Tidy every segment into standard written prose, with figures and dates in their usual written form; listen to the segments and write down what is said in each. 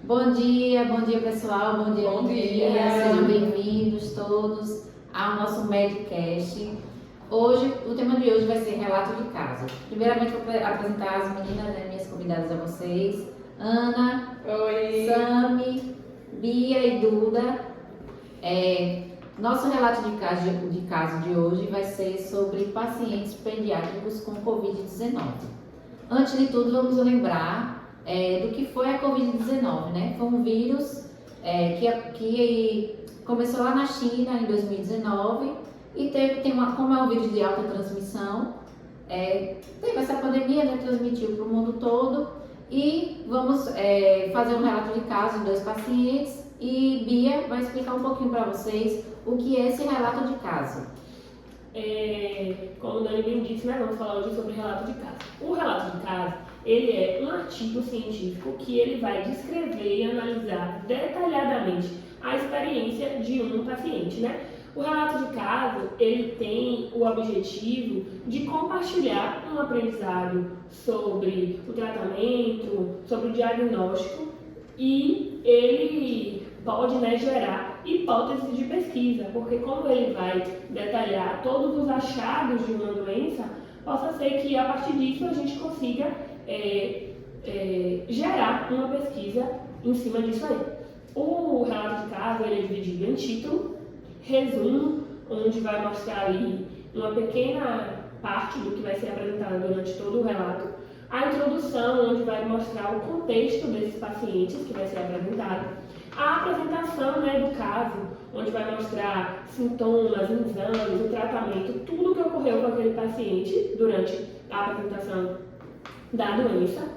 Bom dia pessoal, bom dia, Bom dia. dia. Sejam bem-vindos todos ao nosso Medcast. Hoje, o tema de hoje vai ser relato de caso. Primeiramente, vou apresentar as meninas, minhas convidadas a vocês. Ana, Oi. Sami, Bia e Duda. Nosso relato de caso de hoje vai ser sobre pacientes pediátricos com Covid-19. Antes de tudo, vamos lembrar do que foi a Covid-19, né? Foi um vírus que começou lá na China em 2019 e como é um vírus de alta transmissão, teve essa pandemia, né? Transmitiu para o mundo todo. E vamos fazer um relato de caso de 2 pacientes e Bia vai explicar um pouquinho para vocês o que é esse relato de caso. Como o Dani bem disse, né, vamos falar hoje sobre relato de caso. O relato de caso, ele é um artigo científico que ele vai descrever e analisar detalhadamente a experiência de um paciente, né? O relato de caso, ele tem o objetivo de compartilhar um aprendizado sobre o tratamento, sobre o diagnóstico e ele pode, né, gerar hipóteses de pesquisa, porque como ele vai detalhar todos os achados de uma doença, possa ser que a partir disso a gente consiga gerar uma pesquisa em cima disso aí. O relato de caso ele é dividido em título, resumo, onde vai mostrar ali uma pequena parte do que vai ser apresentado durante todo o relato, a introdução, onde vai mostrar o contexto desses pacientes que vai ser apresentado, a apresentação, né, do caso, onde vai mostrar sintomas, exames, o tratamento, tudo que ocorreu com aquele paciente durante a apresentação da doença,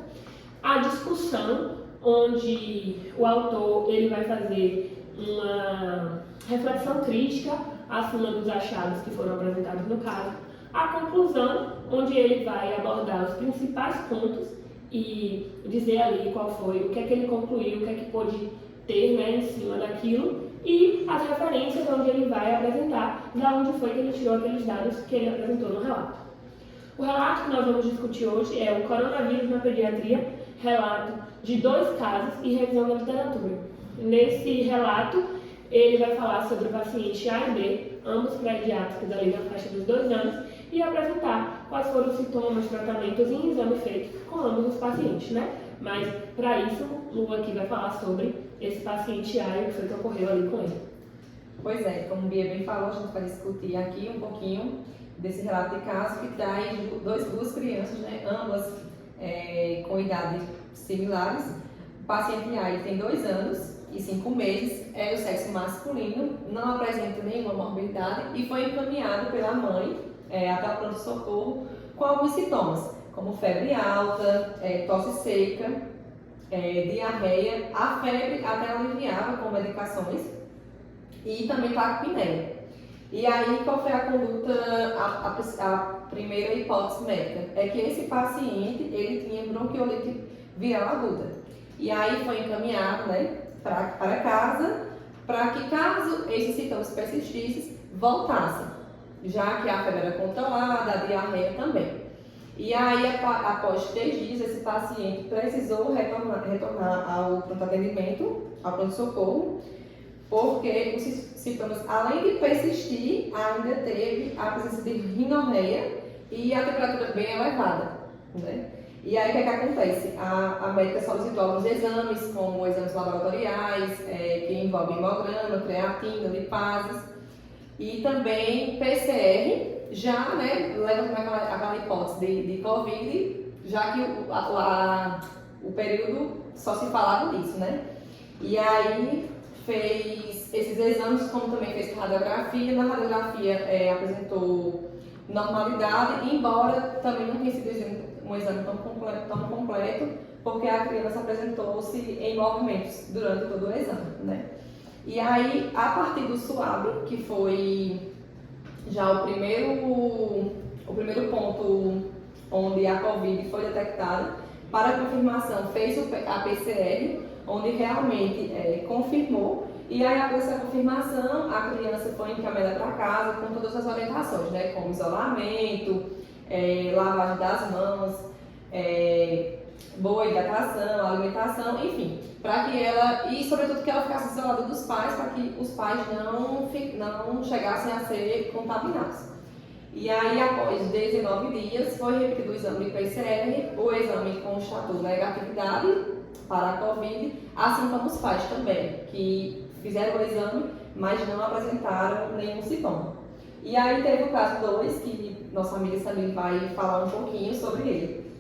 a discussão, onde o autor ele vai fazer uma reflexão crítica acima dos achados que foram apresentados no caso, a conclusão, onde ele vai abordar os principais pontos e dizer ali qual foi, o que é que ele concluiu, o que é que pôde ter, né, em cima daquilo, e as referências onde ele vai apresentar da onde foi que ele tirou aqueles dados que ele apresentou no relato. O relato que nós vamos discutir hoje é o coronavírus na pediatria, relato de 2 casos e revisão da literatura. Nesse relato, ele vai falar sobre o paciente A e B, ambos pré-diátricos ali na faixa dos 2 anos, e apresentar quais foram os sintomas, tratamentos e exames feitos com ambos os pacientes, né? Mas, para isso, Lu aqui vai falar sobre esse paciente A e o que foi que ocorreu ali com ele. Pois é, como Bia bem falou, a gente vai discutir aqui um pouquinho desse relato de caso que traz 2 crianças, né? Ambas com idades similares. O paciente A ele tem 2 anos e 5 meses, é do sexo masculino, não apresenta nenhuma morbidade e foi encaminhado pela mãe até o pronto-socorro com alguns sintomas, como febre alta, tosse seca, diarreia. A febre até aliviava com medicações e também taquipneia. E aí, qual foi a conduta, a primeira hipótese médica? É que esse paciente, ele tinha bronquiolite viral aguda. E aí foi encaminhado, né, para casa, para que caso esses sintomas persistissem, voltassem, já que a febre era controlada, a diarreia também. E aí, após 3 dias, esse paciente precisou retornar ao pronto atendimento, ao pronto-socorro, porque os sintomas, além de persistir, ainda teve a presença de rinorreia e a temperatura bem elevada, né? E aí, o que é que acontece? A médica solicitou alguns exames, como exames laboratoriais, que envolvem hemograma, creatina, lipases, e também PCR, já, né, leva aquela hipótese de Covid, já que o período só se falava disso, né? E aí fez esses exames, como também fez radiografia. Na radiografia apresentou normalidade, embora também não tenha sido um exame tão completo, porque a criança apresentou-se em movimentos durante todo o exame, né? E aí, a partir do SUAB, que foi já o primeiro ponto onde a Covid foi detectada, para confirmação fez a PCR, onde realmente confirmou, e aí após essa confirmação a criança foi encaminhada para casa com todas as orientações, né, como isolamento, lavagem das mãos, boa hidratação, alimentação, enfim, para que ela, e sobretudo que ela ficasse isolada dos pais, para que os pais não chegassem a ser contaminados. E aí, após 19 dias, foi repetido o exame de PCR, o exame constatou negatividade para a Covid, assim como os pais também, que fizeram o exame, mas não apresentaram nenhum sintoma. E aí teve o caso 2, que nossa amiga Samir vai falar um pouquinho sobre ele.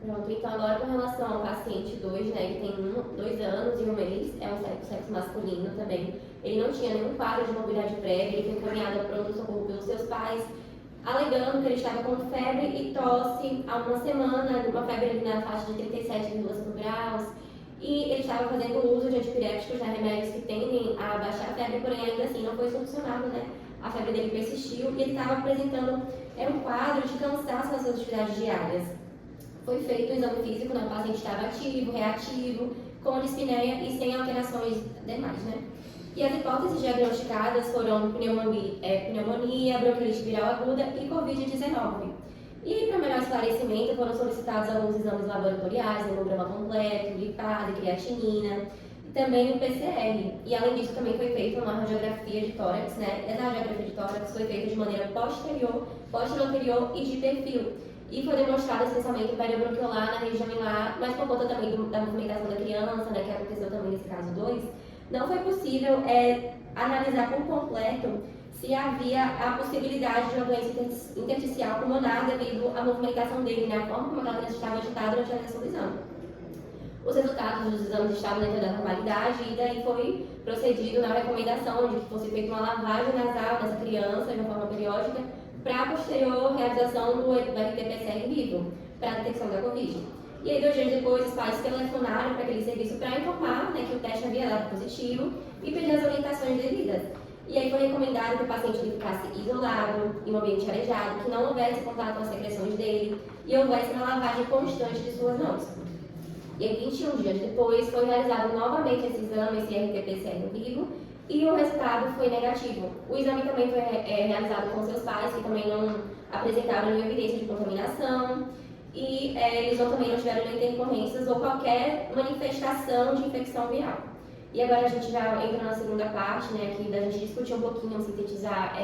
Pronto, então agora com relação ao paciente 2, né, que tem 2 anos e 1 mês, é um sexo masculino também. Ele não tinha nenhum quadro de morbidade prévia, ele foi encaminhado ao pronto-socorro pelos seus pais, alegando que ele estava com febre e tosse há uma semana, uma febre ali na faixa de 37,5 graus, e ele estava fazendo uso de antipiréticos, né, remédios que tendem a baixar a febre, porém ainda assim não foi solucionado, né? A febre dele persistiu e ele estava apresentando um quadro de cansaço nas suas atividades diárias. Foi feito o exame físico, né? O paciente estava ativo, reativo, com dispneia e sem alterações demais, né? E as hipóteses diagnosticadas foram pneumonia, bronquite viral aguda e Covid-19. E para melhor esclarecimento foram solicitados alguns exames laboratoriais, hemograma completo, lipase, creatinina, e também o PCR. E além disso também foi feita uma radiografia de tórax, né? Essa radiografia de tórax foi feita de maneira posterior anterior e de perfil. E foi demonstrado especialmente periobronquiolar na região hilar, mas por conta também da movimentação da criança, né, que aconteceu também nesse caso 2, não foi possível analisar por completo se havia a possibilidade de uma doença intersticial pulmonar devido à movimentação dele, né, a forma como aquela criança estava agitada durante a realização do exame. Os resultados dos exames estavam dentro da normalidade e daí foi procedido na recomendação de que fosse feita uma lavagem nasal dessa criança de uma forma periódica para a posterior realização do RT-PCR in vivo, para a detecção da Covid. E aí, 2 dias depois, os pais telefonaram para aquele serviço para informar, né, que o teste havia dado positivo e pedir as orientações devidas. E aí foi recomendado que o paciente ficasse isolado, em um ambiente arejado, que não houvesse contato com as secreções dele e houvesse uma lavagem constante de suas mãos. E aí, 21 dias depois, foi realizado novamente esse exame, esse RT-PCR in vivo, e o resultado foi negativo. O exame também foi realizado com seus pais, que também não apresentaram nenhuma evidência de contaminação, e eles também não tiveram nem intercorrências ou qualquer manifestação de infecção viral. E agora a gente já entra na segunda parte, né, aqui da gente discutir um pouquinho, sintetizar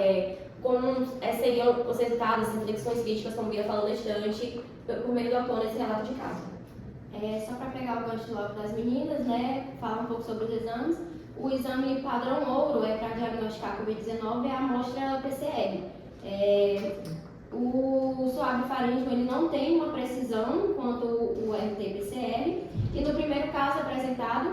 como seriam os resultados, as reflexões críticas, como Bia falou bastante, por meio do autor nesse relato de caso. Só para pegar o gancho logo das meninas, né, falar um pouco sobre os exames. O exame padrão ouro para diagnosticar a Covid-19 é a amostra PCR. O suave faríngeo ele não tem uma precisão quanto o RT-PCR. E no primeiro caso apresentado,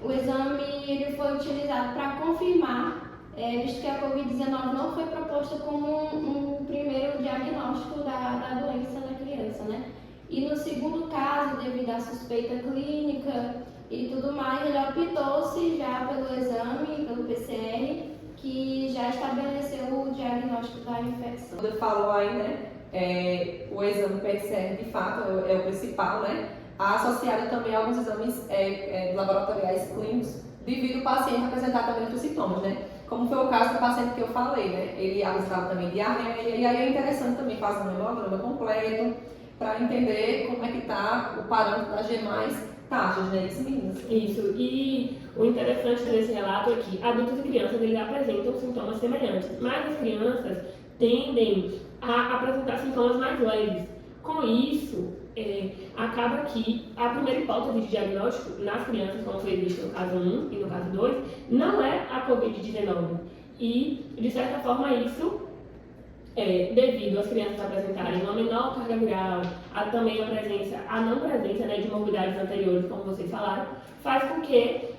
o exame ele foi utilizado para confirmar, visto que a Covid-19 não foi proposta como um primeiro diagnóstico da doença na criança, né? E no segundo caso, devido à suspeita clínica e tudo mais, ele optou-se já pelo exame, pelo PCR, que já estabeleceu o diagnóstico da infecção. Você falou aí, né, o exame PCR de fato é o principal, né, associado também a alguns exames laboratoriais clínicos, devido ao paciente apresentar também outros sintomas, né, como foi o caso do paciente que eu falei, né, ele apresentava também diarreia, e aí é interessante também fazer um hemograma completo, para entender como é que está o parâmetro das demais taxas, né, isso, meninas? Isso, e o interessante desse relato é que adultos e crianças eles apresentam sintomas semelhantes, mas as crianças tendem a apresentar sintomas mais leves. Com isso, acaba que a primeira hipótese de diagnóstico nas crianças, como foi visto no caso 1 e no caso 2, não é a Covid-19. E, de certa forma, isso devido às crianças apresentarem uma menor carga viral, também a não presença, né, de morbidades anteriores, como vocês falaram, faz com que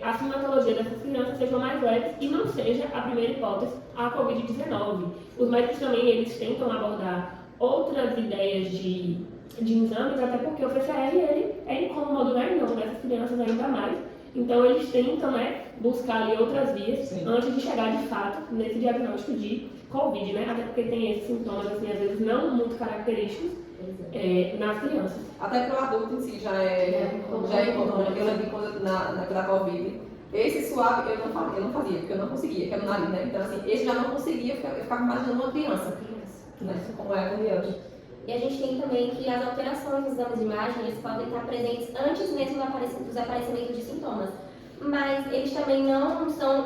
a sintomatologia dessas crianças seja mais leve e não seja a primeira hipótese a Covid-19. Os médicos também eles tentam abordar outras ideias de exames, até porque o PCR ele é incômodo, né, não, nessas crianças ainda mais. Então eles tentam, né, buscar ali outras vias Sim. antes de chegar de fato nesse diagnóstico de Covid, né? Até porque tem esses sintomas, assim, às vezes não muito característicos nas crianças. Até para o adulto em si já é incômodo. Eu lembro que quando na Covid, esse suave eu não fazia, porque eu não conseguia, que era no nariz, né? Então assim, esse já não conseguia, eu ficava imaginando uma criança, né? Como é a criança. E a gente tem também que as alterações nos exames de imagem, eles podem estar presentes antes mesmo dos aparecimentos de sintomas. Mas eles também não são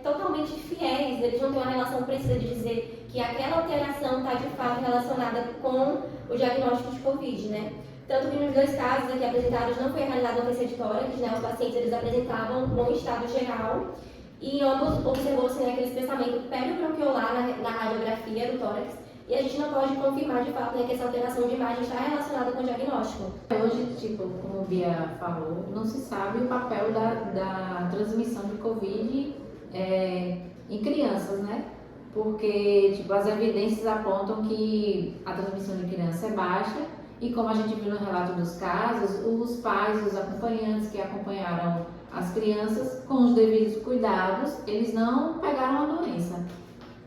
totalmente fiéis, eles não têm uma relação precisa de dizer que aquela alteração está de fato relacionada com o diagnóstico de Covid, né? Tanto que nos dois casos aqui apresentados não foi realizada uma peça de tórax, né? Os pacientes eles apresentavam um bom estado geral e em ambos observou-se, né, aquele espessamento periobronquiolar na radiografia do tórax e a gente não pode confirmar de fato, né, que essa alteração de imagem está relacionada com o diagnóstico. Hoje, tipo, como a Bia falou, não se sabe o papel da transmissão de Covid em crianças, né? Porque, tipo, as evidências apontam que a transmissão de criança é baixa e, como a gente viu no relato dos casos, os pais, os acompanhantes que acompanharam as crianças com os devidos cuidados, eles não pegaram a doença.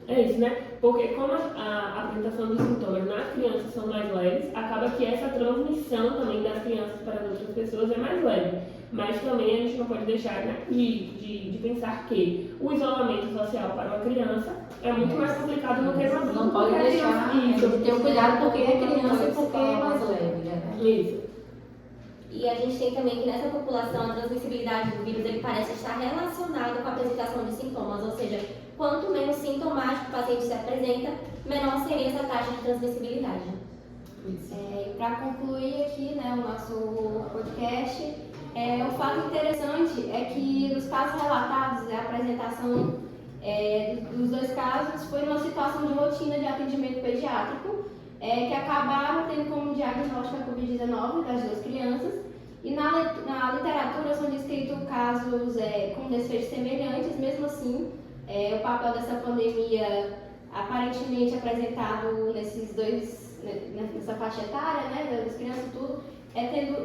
É isso, né? Porque como a apresentação dos sintomas nas crianças são mais leves, acaba que essa transmissão também das crianças para as outras pessoas é mais leve. Mas também a gente não pode deixar, né, de pensar que o isolamento social para uma criança é muito mais complicado do que um adulto. Não pode deixar de ter o cuidado porque é criança e porque é mais leve, né? Isso. E a gente tem também que nessa população a transmissibilidade do vírus ele parece estar relacionado com a apresentação de sintomas, ou seja, quanto menos sintomático o paciente se apresenta, menor seria essa taxa de transmissibilidade. Para concluir aqui, né, o nosso podcast, o fato interessante é que nos casos relatados, a apresentação dos dois casos foi numa situação de rotina de atendimento pediátrico, que acabaram tendo como diagnóstico a Covid-19 das duas crianças. E na literatura são descritos casos com desfechos semelhantes, mesmo assim, o papel dessa pandemia aparentemente apresentado nessa faixa etária, né, das crianças e tudo,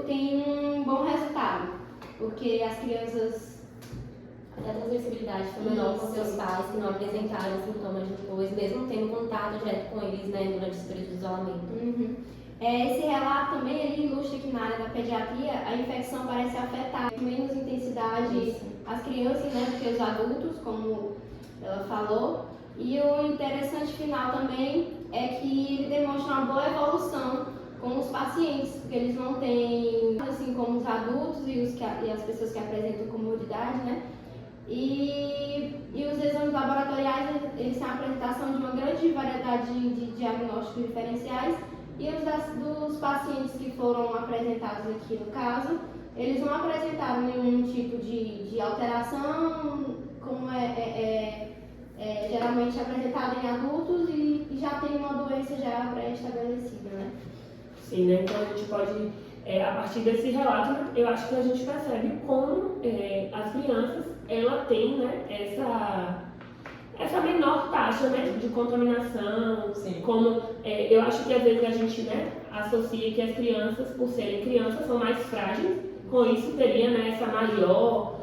tem um bom resultado, porque as crianças... A transmissibilidade foi menor com seus pais que não apresentaram sintomas depois, mesmo tendo contato direto com eles, né, durante esse período de isolamento. Uhum. Esse relato também ele ilustra que na área da pediatria a infecção parece afetar com menos intensidade as crianças, né, do que os adultos, como ela falou. E o interessante final também é que ele demonstra uma boa evolução com os pacientes, porque eles não têm, assim como os adultos e as pessoas que apresentam comorbidade, né? E os exames laboratoriais, eles têm a apresentação de uma grande variedade de diagnósticos diferenciais e os dos pacientes que foram apresentados aqui no caso, eles não apresentaram nenhum tipo de alteração, como geralmente apresentado em adultos e já tem uma doença já pré-estabelecida, né? Sim, né? Então a gente pode, a partir desse relato, né, eu acho que a gente percebe como as crianças ela tem, né, essa menor taxa, né, de contaminação. Sim. Como eu acho que às vezes a gente, né, associa que as crianças, por serem crianças, são mais frágeis, com isso teria, né, essa maior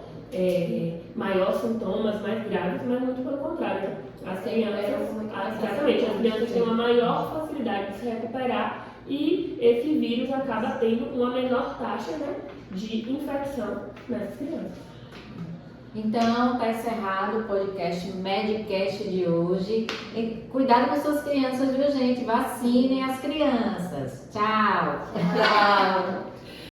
sintomas, mais graves, mas muito pelo contrário, né? As crianças têm uma maior facilidade de se recuperar e esse vírus acaba tendo uma menor taxa, né, de infecção nessas crianças. Então, está encerrado o podcast Medcast de hoje. E cuidado com suas crianças, viu, gente? Vacinem as crianças. Tchau! Tchau!